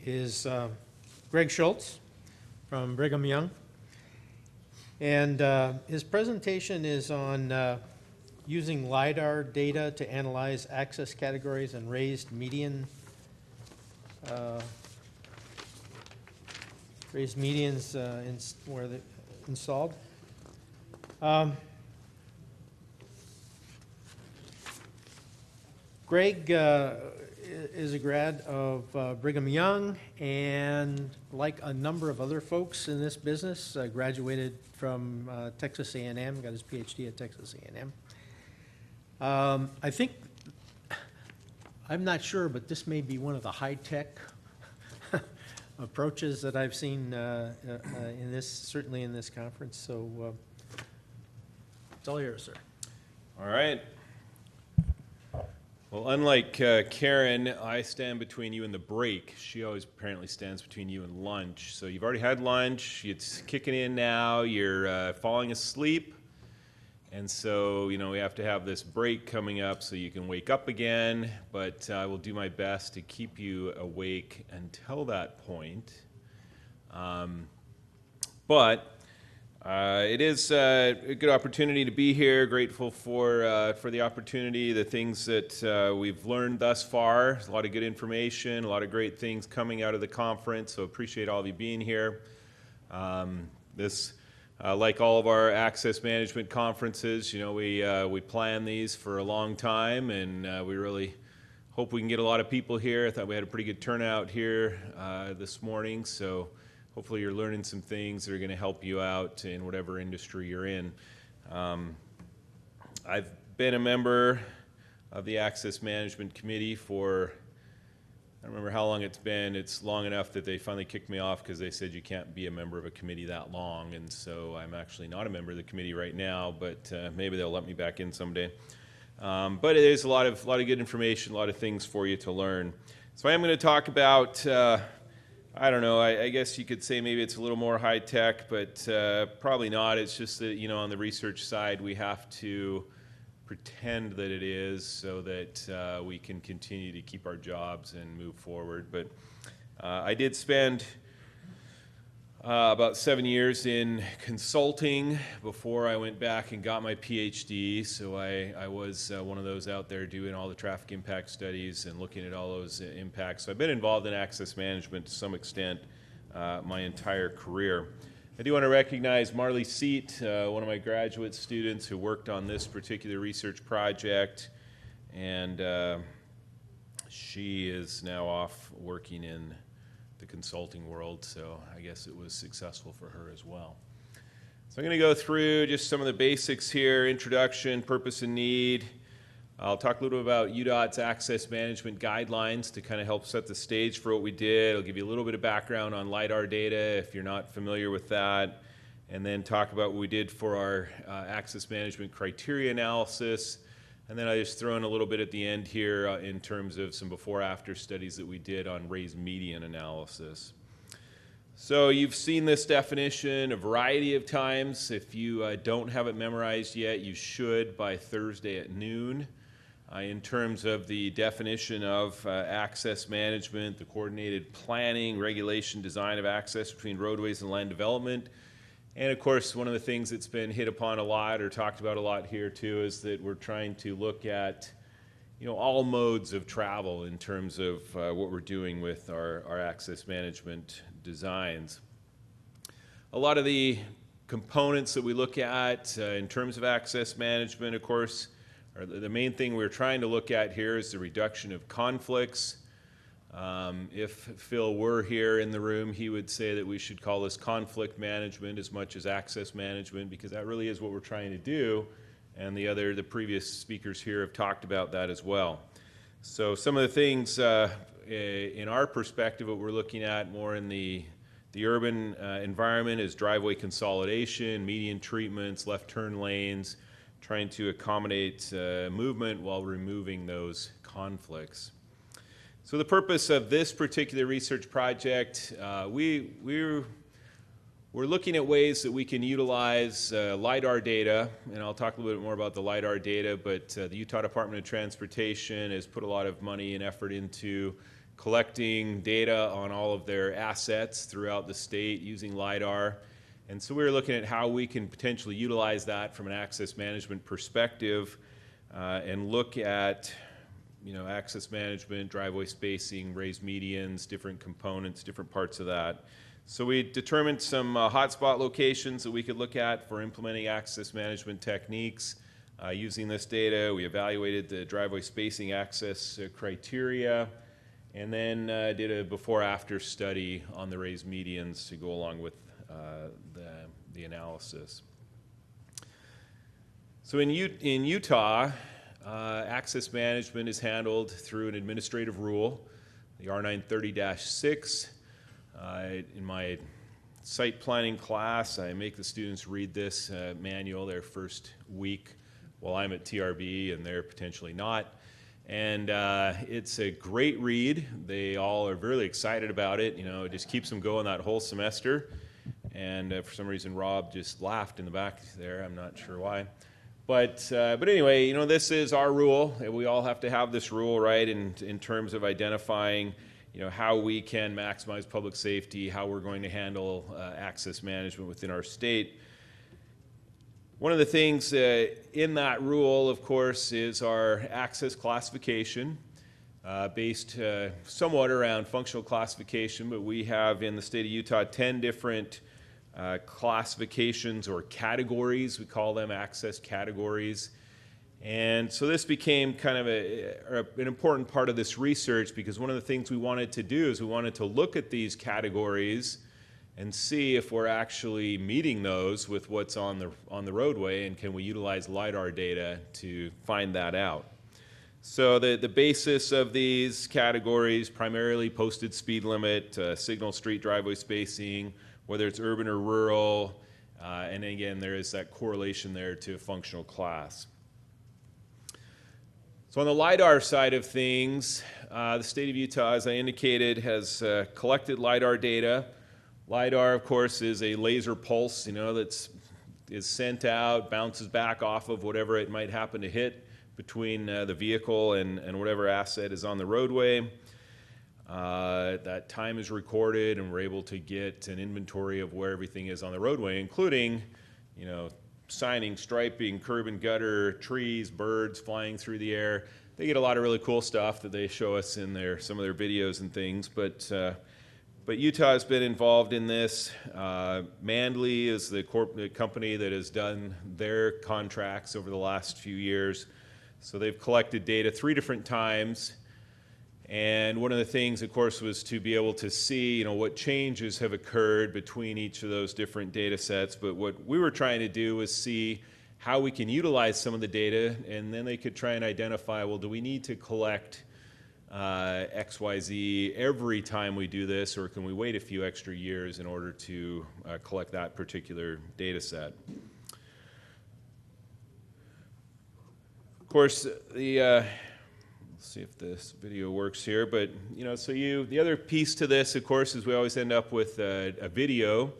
is Greg Schultz from Brigham Young. And his presentation is on using LIDAR data to analyze access categories and raised medians where they're installed. Greg is a grad of Brigham Young, and like a number of other folks in this business, graduated from Texas A&M, got his PhD at Texas A&M. I think, I'm not sure, but this may be one of the high-tech approaches that I've seen in this, certainly in this conference. So it's all yours, sir. All right. Well, unlike Karen, I stand between you and the break. She always apparently stands between you and lunch. So you've already had lunch, it's kicking in now, you're falling asleep. And so, you know, we have to have this break coming up so you can wake up again. But I will do my best to keep you awake until that point. It is a good opportunity to be here. Grateful for the opportunity, the things that we've learned thus far. There's a lot of good information, a lot of great things coming out of the conference, so appreciate all of you being here. Like all of our access management conferences, you know, we plan these for a long time, and we really hope we can get a lot of people here. I thought we had a pretty good turnout here this morning, so hopefully you're learning some things that are going to help you out in whatever industry you're in. I've been a member of the Access Management Committee for, I don't remember how long it's been. It's long enough that they finally kicked me off because they said you can't be a member of a committee that long, and so I'm actually not a member of the committee right now, but maybe they'll let me back in someday. But it is a lot of good information, a lot of things for you to learn. So I am going to talk about I don't know, I guess you could say maybe it's a little more high-tech, but probably not. It's just that, you know, on the research side, we have to pretend that it is so that we can continue to keep our jobs and move forward. But I did spend about 7 years in consulting before I went back and got my PhD. So I was one of those out there doing all the traffic impact studies and looking at all those impacts. So I've been involved in access management to some extent my entire career. I do want to recognize Marley Seat, one of my graduate students who worked on this particular research project, and she is now off working in the consulting world, so I guess it was successful for her as well. So I'm going to go through just some of the basics here: introduction, purpose and need. I'll talk a little bit about UDOT's access management guidelines to kind of help set the stage for what we did. I'll give you a little bit of background on LIDAR data if you're not familiar with that, and then talk about what we did for our access management criteria analysis. And then I just throw in a little bit at the end here in terms of some before-after studies that we did on raised median analysis. So you've seen this definition a variety of times. If you don't have it memorized yet, you should by Thursday at noon. In terms of the definition of access management, the coordinated planning, regulation, design of access between roadways and land development. And of course, one of the things that's been hit upon a lot or talked about a lot here too is that we're trying to look at, you know, all modes of travel in terms of what we're doing with our access management designs. A lot of the components that we look at in terms of access management, of course, are the main thing we're trying to look at here is the reduction of conflicts. If Phil were here in the room, he would say that we should call this conflict management as much as access management, because that really is what we're trying to do, and the previous speakers here have talked about that as well. So some of the things in our perspective, what we're looking at more in the urban environment is driveway consolidation, median treatments, left turn lanes, trying to accommodate movement while removing those conflicts. So the purpose of this particular research project, we're looking at ways that we can utilize LIDAR data, and I'll talk a little bit more about the LIDAR data, but the Utah Department of Transportation has put a lot of money and effort into collecting data on all of their assets throughout the state using LIDAR. And so we were looking at how we can potentially utilize that from an access management perspective and look at access management, driveway spacing, raised medians, different components, different parts of that. So we determined some hotspot locations that we could look at for implementing access management techniques. Using this data, we evaluated the driveway spacing access criteria, and then did a before-after study on the raised medians to go along with the analysis. So in Utah, access management is handled through an administrative rule, the R930-6. In my site planning class, I make the students read this manual their first week while I'm at TRB and they're potentially not. And it's a great read. They all are really excited about it. It just keeps them going that whole semester. And for some reason, Rob just laughed in the back there. I'm not sure why. But anyway, this is our rule. We all have to have this rule, right, in terms of identifying, how we can maximize public safety, how we're going to handle access management within our state. One of the things in that rule, of course, is our access classification, based somewhat around functional classification, but we have in the state of Utah 10 different classifications or categories. We call them access categories. And so this became kind of an important part of this research, because one of the things we wanted to do is we wanted to look at these categories and see if we're actually meeting those with what's on the roadway, and can we utilize LIDAR data to find that out. So the basis of these categories, primarily posted speed limit, signal street driveway spacing, whether it's urban or rural, and again, there is that correlation there to functional class. So on the LIDAR side of things, the state of Utah, as I indicated, has collected LIDAR data. LIDAR, of course, is a laser pulse, that is sent out, bounces back off of whatever it might happen to hit between the vehicle and whatever asset is on the roadway. That time is recorded, and we're able to get an inventory of where everything is on the roadway, including, signing, striping, curb and gutter, trees, birds flying through the air. They get a lot of really cool stuff that they show us in some of their videos and things, but Utah has been involved in this. Manley is the company that has done their contracts over the last few years. So they've collected data 3 different times. And one of the things, of course, was to be able to see, what changes have occurred between each of those different data sets. But what we were trying to do was see how we can utilize some of the data, and then they could try and identify, well, do we need to collect XYZ every time we do this, or can we wait a few extra years in order to collect that particular data set? Of course, let's see if this video works here, but the other piece to this, of course, is we always end up with a video.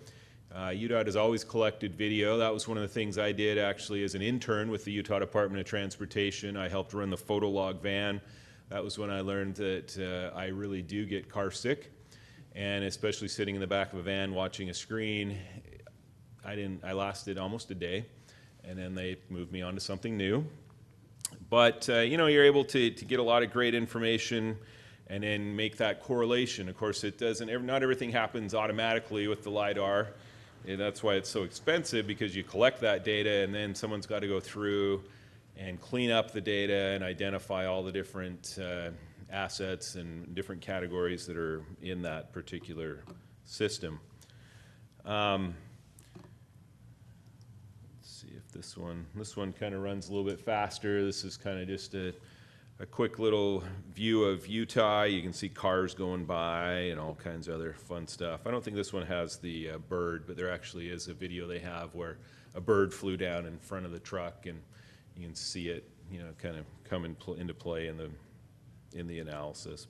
UDOT has always collected video. That was one of the things I did actually as an intern with the Utah Department of Transportation. I helped run the photo log van. That was when I learned that I really do get car sick, and especially sitting in the back of a van watching a screen. I lasted almost a day, and then they moved me on to something new. But you're able to get a lot of great information and then make that correlation. Of course, not everything happens automatically with the LIDAR. And that's why it's so expensive, because you collect that data and then someone's got to go through and clean up the data and identify all the different assets and different categories that are in that particular system. Let's see if this one kind of runs a little bit faster. This is kind of just a quick little view of Utah. You can see cars going by and all kinds of other fun stuff. I don't think this one has the bird, but there actually is a video they have where a bird flew down in front of the truck, and you can see it, kind of come into play in the analysis.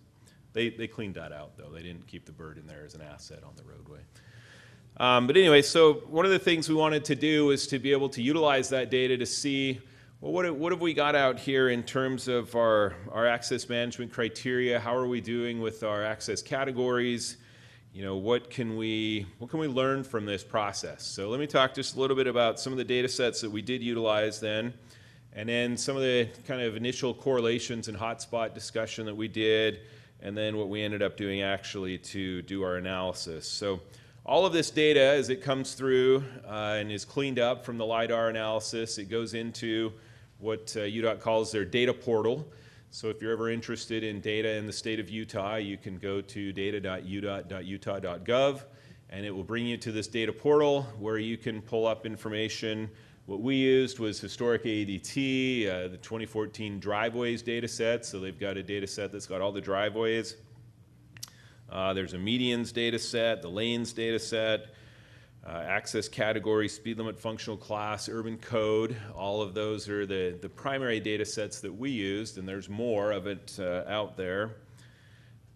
They cleaned that out, though. They didn't keep the bird in there as an asset on the roadway. But anyway, so one of the things we wanted to do is to be able to utilize that data to see Well, what have we got out here in terms of our access management criteria? How are we doing with our access categories? You know, what can we learn from this process? So let me talk just a little bit about some of the data sets that we did utilize then, and then some of the kind of initial correlations and hotspot discussion that we did, and then what we ended up doing actually to do our analysis. So all of this data, as it comes through and is cleaned up from the LIDAR analysis, it goes into what UDOT calls their data portal. So if you're ever interested in data in the state of Utah, you can go to data.udot.utah.gov, and it will bring you to this data portal where you can pull up information. What we used was historic ADT, the 2014 driveways data set. So they've got a data set that's got all the driveways. There's a medians data set, the lanes data set, access category, speed limit, functional class, urban code. All of those are the primary data sets that we used, and there's more of it out there.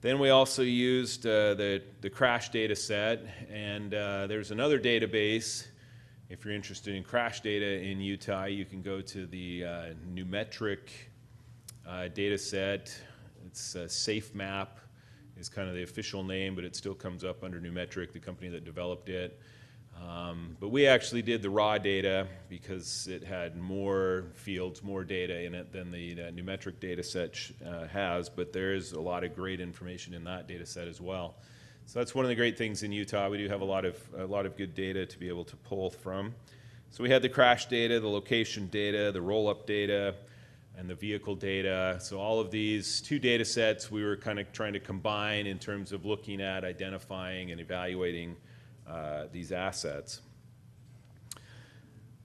Then we also used the crash data set, and there's another database. If you're interested in crash data in Utah, you can go to the Numetric data set. It's SafeMap is kind of the official name, but it still comes up under Numetric, the company that developed it. But we actually did the raw data because it had more fields, more data in it than the Numetric data set has, but there is a lot of great information in that data set as well. So that's one of the great things in Utah. We do have a lot of good data to be able to pull from. So we had the crash data, the location data, the roll-up data, and the vehicle data. So all of these two data sets we were kind of trying to combine in terms of looking at, identifying, and evaluating these assets.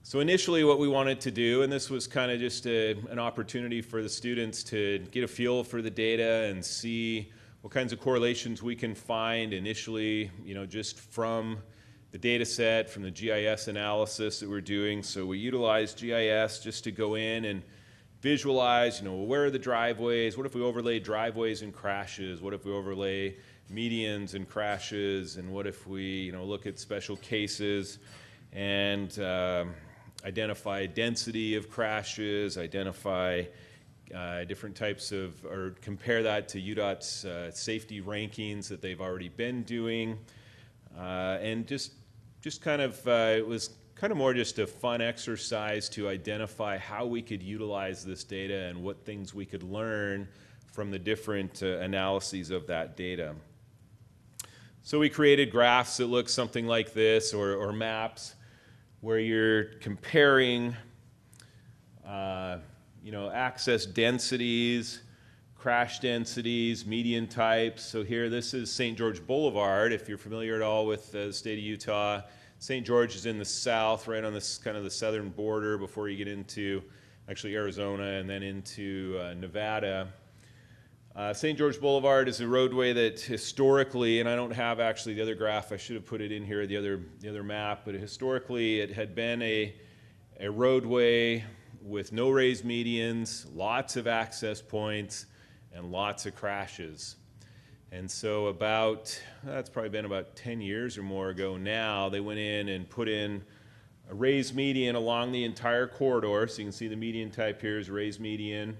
So initially what we wanted to do, and this was kind of just an opportunity for the students to get a feel for the data and see what kinds of correlations we can find initially, you know, just from the data set, from the GIS analysis that we're doing. So we utilized GIS just to go in and visualize, you know, where are the driveways? What if we overlay driveways and crashes? What if we overlay medians and crashes? And what if we, you know, look at special cases and identify density of crashes, identify different types of, or compare that to UDOT's safety rankings that they've already been doing, and just kind of, it was kind of more just a fun exercise to identify how we could utilize this data and what things we could learn from the different analyses of that data. So we created graphs that look something like this, or maps, where you're comparing you know, access densities, crash densities, median types. So here, this is St. George Boulevard. If you're familiar at all with the state of Utah, St. George is in the south, right on this kind of the southern border before you get into actually Arizona and then into Nevada. St. George Boulevard is a roadway that historically, and I don't have actually the other graph, I should have put it in here, the other map, but historically it had been a roadway with no raised medians, lots of access points, and lots of crashes. And so that's probably been about 10 years or more ago now, they went in and put in a raised median along the entire corridor. So you can see the median type here is raised median.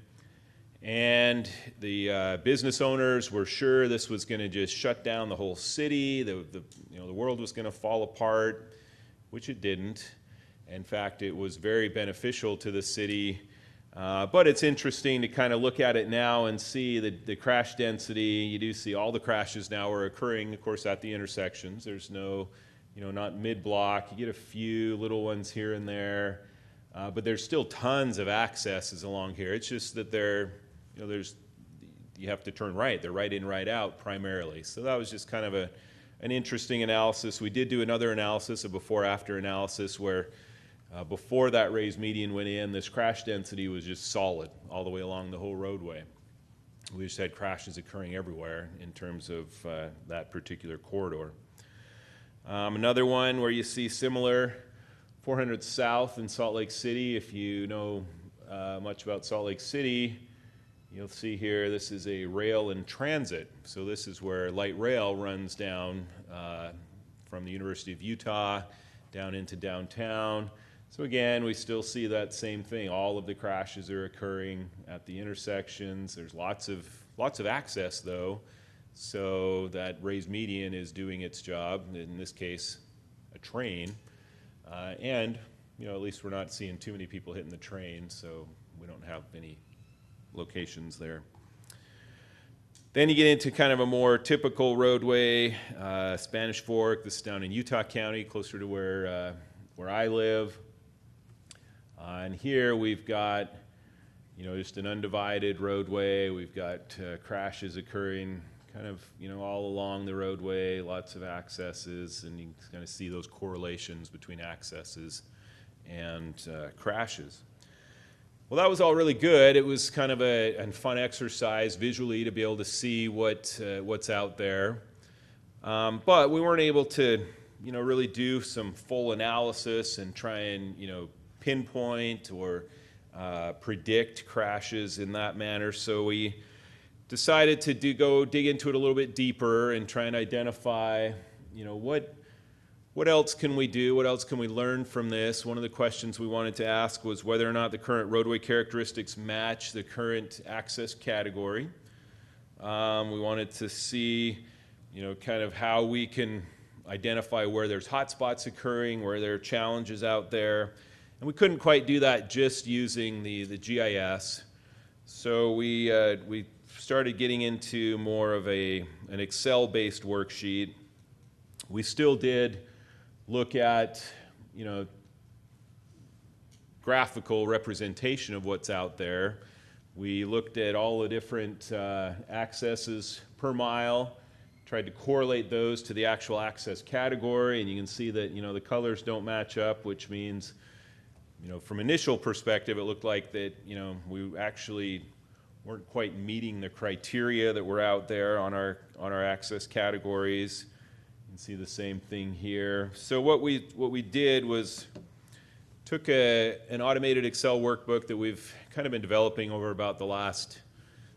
And the business owners were sure this was going to just shut down the whole city. The world was going to fall apart, which it didn't. In fact, it was very beneficial to the city. But it's interesting to kind of look at it now and see the crash density. You do see all the crashes now are occurring, of course, at the intersections. There's no, not mid-block. You get a few little ones here and there. But there's still tons of accesses along here. It's just that you have to turn right. They're right in, right out primarily. So that was just kind of an interesting analysis. We did do another analysis, a before-after analysis, where before that raised median went in, this crash density was just solid all the way along the whole roadway. We just had crashes occurring everywhere in terms of that particular corridor. Another one where you see similar, 400 South in Salt Lake City. If you know much about Salt Lake City, you'll see here this is a rail and transit. So this is where light rail runs down from the University of Utah down into downtown. So again, we still see that same thing. All of the crashes are occurring at the intersections. There's lots of access though, so that raised median is doing its job. In this case, a train, and at least we're not seeing too many people hitting the train, so we don't have any locations there. Then you get into kind of a more typical roadway, Spanish Fork. This is down in Utah County, closer to where I live. And here we've got, just an undivided roadway. We've got crashes occurring kind of, all along the roadway, lots of accesses, and you can kind of see those correlations between accesses and crashes. Well, that was all really good. It was kind of a fun exercise visually to be able to see what's out there. But we weren't able to, really do some full analysis and try and, pinpoint or predict crashes in that manner. So we decided to go dig into it a little bit deeper and try and identify, what else can we do? What else can we learn from this? One of the questions we wanted to ask was whether or not the current roadway characteristics match the current access category. We wanted to see, kind of how we can identify where there's hotspots occurring, where there are challenges out there. And we couldn't quite do that just using the GIS. So we started getting into more of an Excel-based worksheet. We still did look at, graphical representation of what's out there. We looked at all the different accesses per mile, tried to correlate those to the actual access category, and you can see that, the colors don't match up, which means, from initial perspective, it looked like that, we actually weren't quite meeting the criteria that were out there on our access categories. You can see the same thing here. So what we did was took an automated Excel workbook that we've kind of been developing over about the last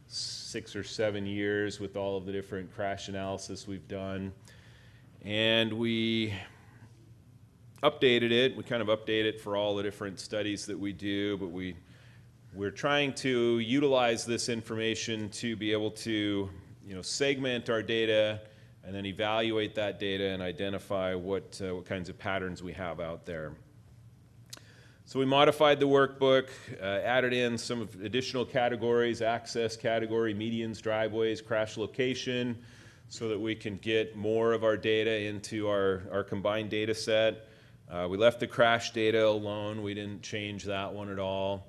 6 or 7 years with all of the different crash analysis we've done, and we updated it. We kind of update it for all the different studies that we do, but we're trying to utilize this information to be able to, segment our data and then evaluate that data and identify what kinds of patterns we have out there. So we modified the workbook, added in some additional categories, access category, medians, driveways, crash location, so that we can get more of our data into our combined data set. We left the crash data alone. We didn't change that one at all.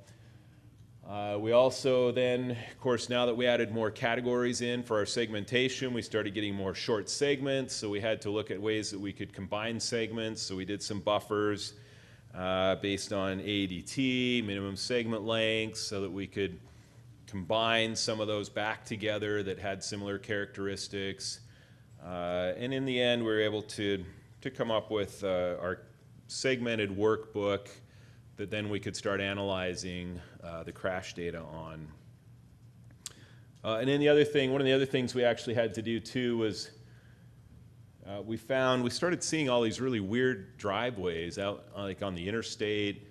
We also then, of course, now that we added more categories in for our segmentation, we started getting more short segments, so we had to look at ways that we could combine segments. So we did some buffers based on ADT, minimum segment lengths, so that we could combine some of those back together that had similar characteristics. And in the end, we were able to come up with our segmented workbook that then we could start analyzing the crash data on. And then one of the other things we actually had to do too was we started seeing all these really weird driveways out like on the interstate.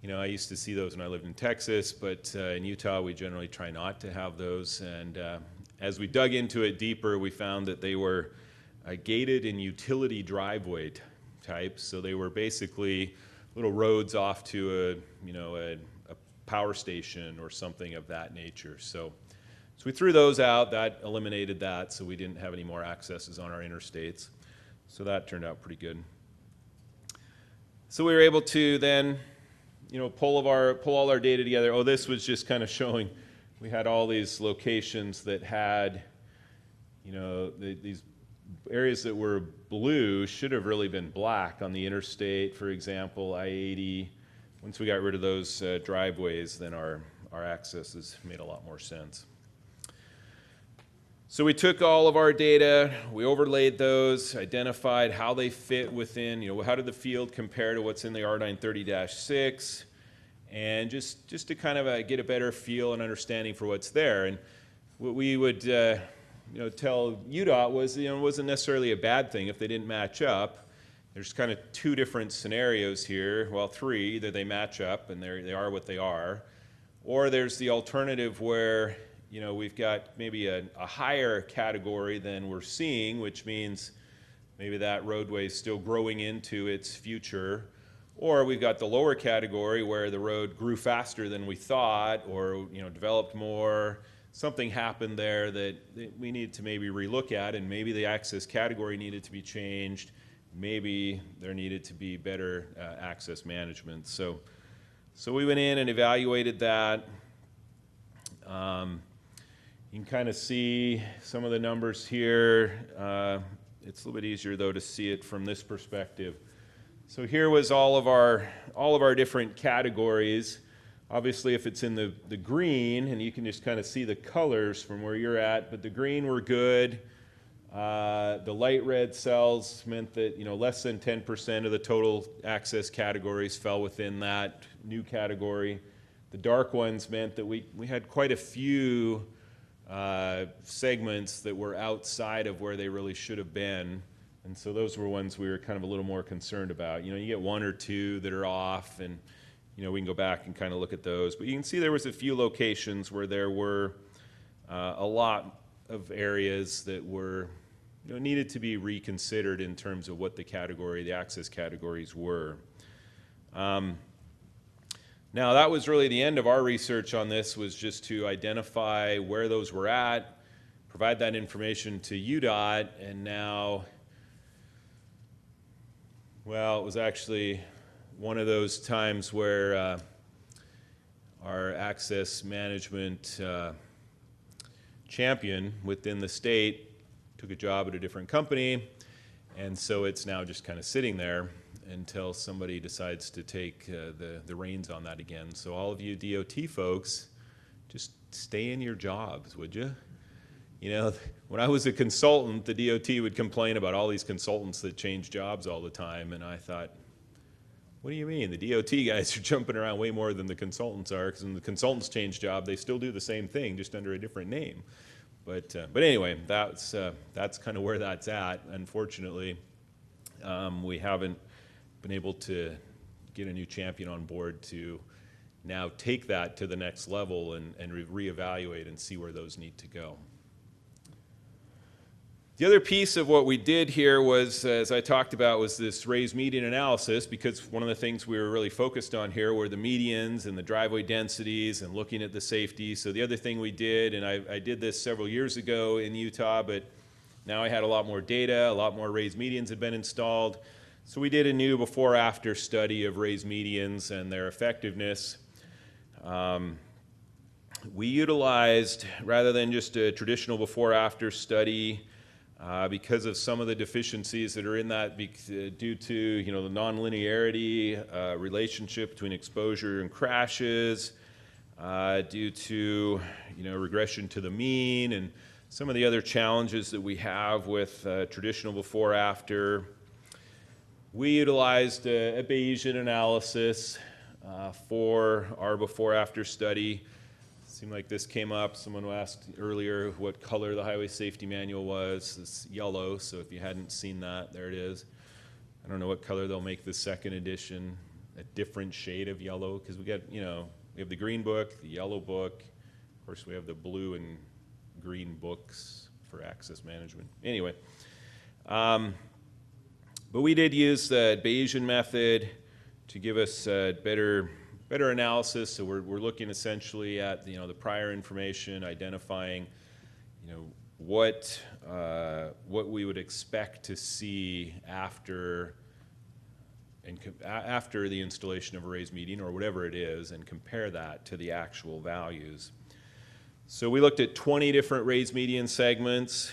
I used to see those when I lived in Texas, but in Utah we generally try not to have those. And as we dug into it deeper, we found that they were gated and utility driveway types. So they were basically little roads off to a power station or something of that nature. So we threw those out. That eliminated that, so we didn't have any more accesses on our interstates. So that turned out pretty good. So we were able to then, pull all our data together. Oh, this was just kind of showing we had all these locations that had, these areas that were blue should have really been black on the interstate, for example, I-80. Once we got rid of those driveways, then our accesses made a lot more sense. So we took all of our data, we overlaid those, identified how they fit within, how did the field compare to what's in the R930-6, and just to kind of get a better feel and understanding for what's there. And what we would tell UDOT was, it wasn't necessarily a bad thing if they didn't match up. there's kind of two different scenarios here. Well, three. Either they match up and they are what they are, or there's the alternative where, you know, we've got maybe a higher category than we're seeing, which means maybe that roadway is still growing into its future. Or we've got the lower category where the road grew faster than we thought, or, you know, developed more. Something happened there that we need to maybe relook at, and maybe the access category needed to be changed. Maybe there needed to be better access management. So we went in and evaluated that. You can kind of see some of the numbers here. It's a little bit easier though to see it from this perspective. So here was all of our different categories. Obviously, if it's in the green, and you can just kind of see the colors from where you're at, but the green were good. The light red cells meant that, you know, less than 10% of the total access categories fell within that new category. The dark ones meant that we had quite a few segments that were outside of where they really should have been. And so those were ones we were kind of a little more concerned about. You know, you get one or two that are off, and, you know, we can go back and kind of look at those. But you can see there was a few locations where there were a lot of areas that were, you know, needed to be reconsidered in terms of what the access categories were. Now, that was really the end of our research on this, was just to identify where those were at, provide that information to UDOT, and now, well, it was actually one of those times where our access management champion within the state took a job at a different company, and so it's now just kind of sitting there until somebody decides to take the reins on that again. So all of you DOT folks, just stay in your jobs, would you? You know, when I was a consultant, the DOT would complain about all these consultants that change jobs all the time, and I thought, what do you mean? The DOT guys are jumping around way more than the consultants are, because when the consultants change job, they still do the same thing, just under a different name. But anyway, that's kind of where that's at. Unfortunately, we haven't been able to get a new champion on board to now take that to the next level and reevaluate and see where those need to go. The other piece of what we did here was, as I talked about, was this raised median analysis, because one of the things we were really focused on here were the medians and the driveway densities and looking at the safety. So the other thing we did, and I did this several years ago in Utah, but now I had a lot more data, a lot more raised medians had been installed. So we did a new before-after study of raised medians and their effectiveness. We utilized, rather than just a traditional before-after study, because of some of the deficiencies that are in that due to, you know, the nonlinearity relationship between exposure and crashes, due to, you know, regression to the mean, and some of the other challenges that we have with traditional before-after. We utilized a Bayesian analysis for our before-after study. Seemed like this came up. Someone asked earlier what color the Highway Safety Manual was. It's yellow, so if you hadn't seen that, there it is. I don't know what color they'll make the second edition, a different shade of yellow, because we got, you know, we have the green book, the yellow book. Of course, we have the blue and green books for access management. Anyway, but we did use the Bayesian method to give us better analysis. So we're looking essentially at, you know, the prior information, identifying, you know, what we would expect to see after the installation of a raised median or whatever it is, and compare that to the actual values. So we looked at 20 different raised median segments.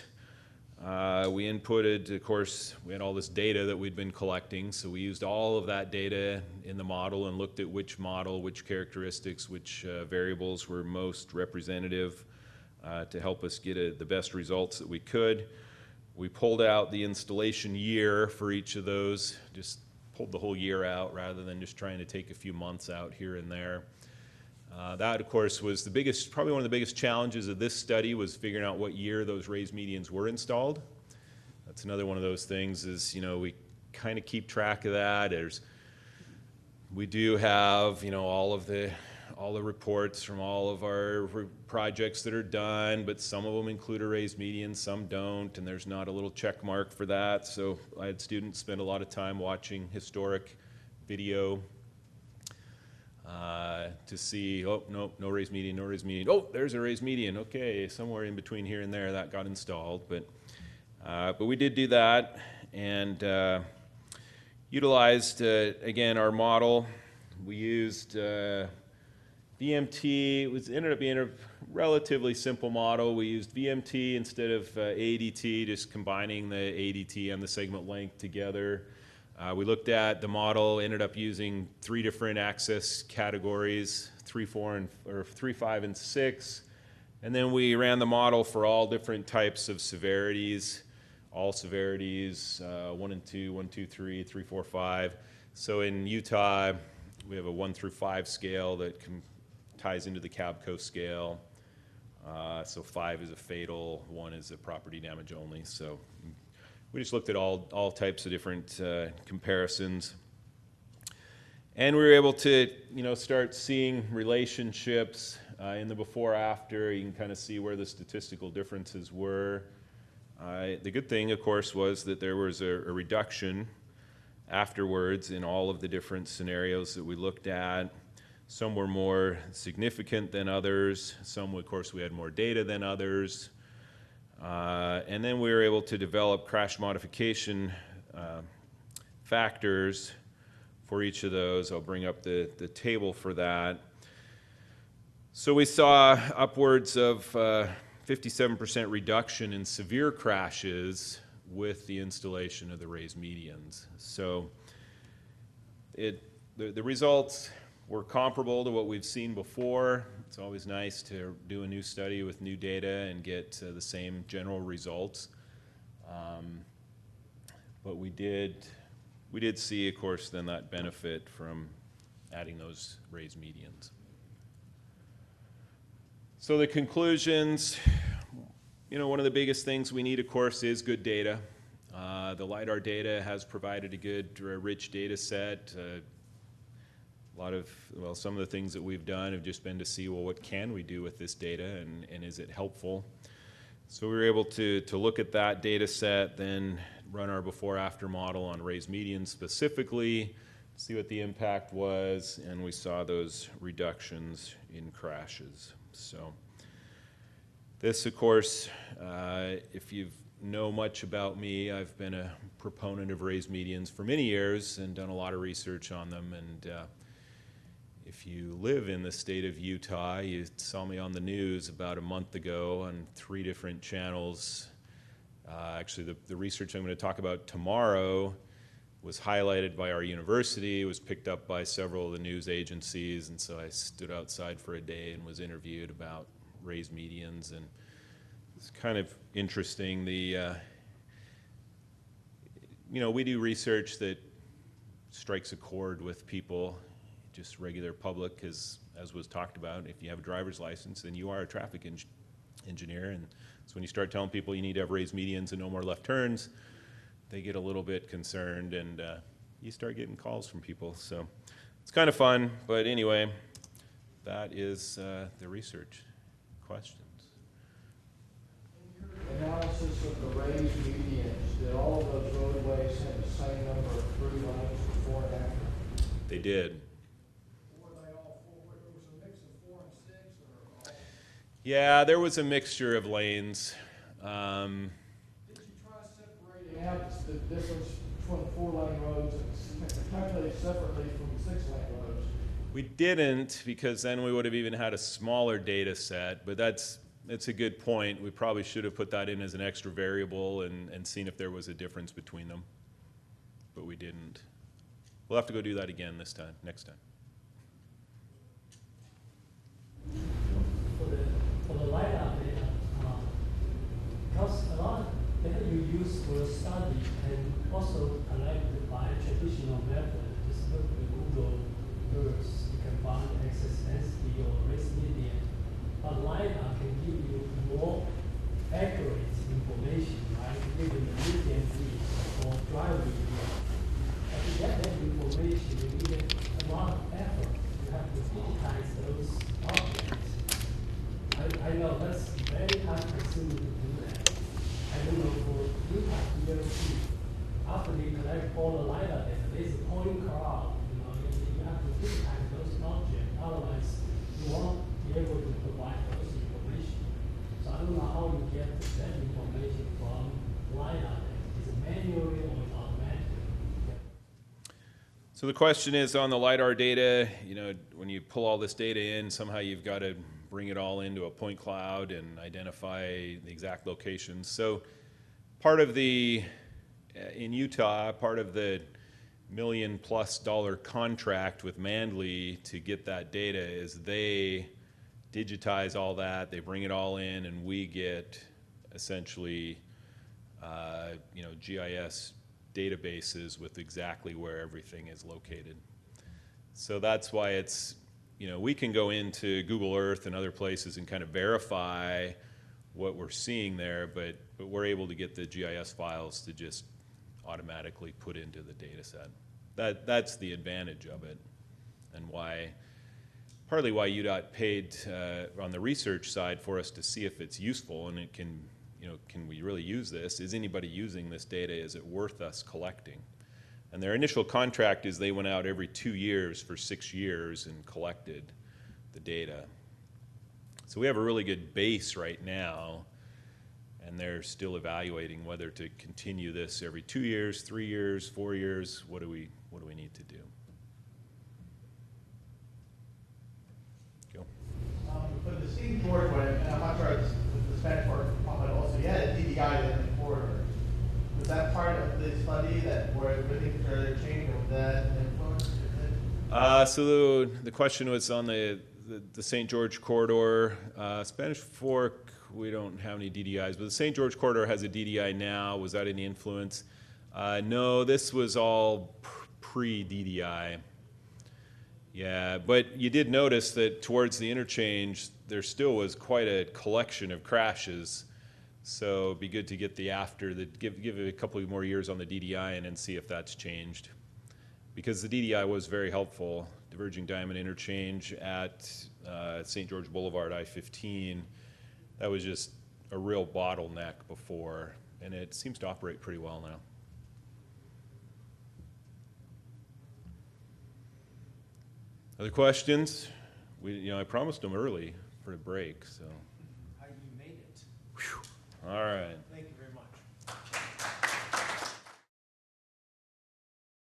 We inputted, of course, we had all this data that we'd been collecting, so we used all of that data in the model and looked at which model, which characteristics, which variables were most representative to help us get the best results that we could. We pulled out the installation year for each of those, just pulled the whole year out rather than just trying to take a few months out here and there. That, of course, was probably one of the biggest challenges of this study, was figuring out what year those raised medians were installed. That's another one of those things is, you know, we kind of keep track of that. We do have, you know, all the reports from all of our projects that are done, but some of them include a raised median, some don't, and there's not a little check mark for that. So I had students spend a lot of time watching historic video to see, oh, no raised median, no raised median. Oh, there's a raised median. Okay, somewhere in between here and there that got installed. But we did do that and utilized, again, our model. We used VMT. It ended up being a relatively simple model. We used VMT instead of ADT, just combining the ADT and the segment length together. We looked at the model, ended up using 3 different access categories, 3, 4, or 3, 5, and 6. And then we ran the model for all different types of severities, all severities, 1 and 2, 1, 2, 3, 3, 4, 5. So in Utah, we have a 1 through 5 scale that ties into the Cabco scale. So 5 is a fatal, 1 is a property damage only. So we just looked at all types of different comparisons. And we were able to, you know, start seeing relationships in the before-after. You can kind of see where the statistical differences were. The good thing, of course, was that there was a reduction afterwards in all of the different scenarios that we looked at. Some were more significant than others. Some, of course, we had more data than others. And then we were able to develop crash modification factors for each of those. I'll bring up the table for that. So we saw upwards of 57% reduction in severe crashes with the installation of the raised medians. So the results were comparable to what we've seen before. It's always nice to do a new study with new data and get the same general results. But we did see, of course, then that benefit from adding those raised medians. So the conclusions, you know, one of the biggest things we need, of course, is good data. The LIDAR data has provided a good, rich data set. Some of the things that we've done have just been to see, well, what can we do with this data and is it helpful? So we were able to look at that data set, then run our before-after model on raised medians specifically, see what the impact was, and we saw those reductions in crashes. So this, of course, if you know much about me, I've been a proponent of raised medians for many years and done a lot of research on them. And if you live in the state of Utah, you saw me on the news about a month ago on 3 different channels. Actually, the research I'm going to talk about tomorrow was highlighted by our university, was picked up by several of the news agencies, and so I stood outside for a day and was interviewed about raised medians. And it's kind of interesting. You know, we do research that strikes a chord with people, just regular public, as was talked about. If you have a driver's license, then you are a traffic engineer. And so when you start telling people you need to have raised medians and no more left turns, they get a little bit concerned, and you start getting calls from people. So it's kind of fun. But anyway, that is the research. Questions? Analysis of the raised medians, did all of those roadways have the same number of through lanes before and after? They did. Were they all 4? There was a mix of 4 and 6, or all? Yeah, there was a mixture of lanes. Did you try separating out the difference between 4-lane roads and calculate separately from 6-lane roads? We didn't, because then we would have even had a smaller data set, but that's a good point. We probably should have put that in as an extra variable and seen if there was a difference between them, but we didn't. We'll have to go do that again next time. For the LIDAR data, because a lot of data you use for study and also collected by traditional method, just look at Google Earth, you can find excess density or race median. But LIDAR can give you more accurate information, right? Given the median or drive median. all the LIDAR data, there's a point cloud, you have to digitize those objects, otherwise you won't be able to provide those information. So I don't know how you get that information from LIDAR data. Is it manually or is it automatically? So the question is on the LIDAR data, when you pull all this data in, somehow you've got to bring it all into a point cloud and identify the exact locations. So part of in Utah, part of the $1 million+ contract with Manly to get that data is they digitize all that, they bring it all in, and we get essentially GIS databases with exactly where everything is located. So that's why it's, we can go into Google Earth and other places and kind of verify what we're seeing there, but we're able to get the GIS files to just automatically put into the data set. That's the advantage of it, and partly why UDOT paid on the research side for us to see if it's useful and it can we really use this? Is anybody using this data? Is it worth us collecting? And their initial contract is they went out every 2 years for 6 years and collected the data. So we have a really good base right now, and they're still evaluating whether to continue this every 2 years, 3 years, 4 years. What do we need to do? Go. For the St. George one, and I'm not sure it's the Spanish part, but also you had a DDI in the corridor. Was that part of the study that where everything started changing? Was that influenced? So the question was on the St. George corridor. Spanish Fork, we don't have any DDIs, but the St. George corridor has a DDI now. Was that any influence? No, this was all pre-DDI. Yeah, but you did notice that towards the interchange, there still was quite a collection of crashes. So it'd be good to get give it a couple more years on the DDI and then see if that's changed. Because the DDI was very helpful. Diverging diamond interchange at St. George Boulevard, I-15, that was just a real bottleneck before, and it seems to operate pretty well now. Other questions? I promised them early for a break, so. You made it. All right. Thank you.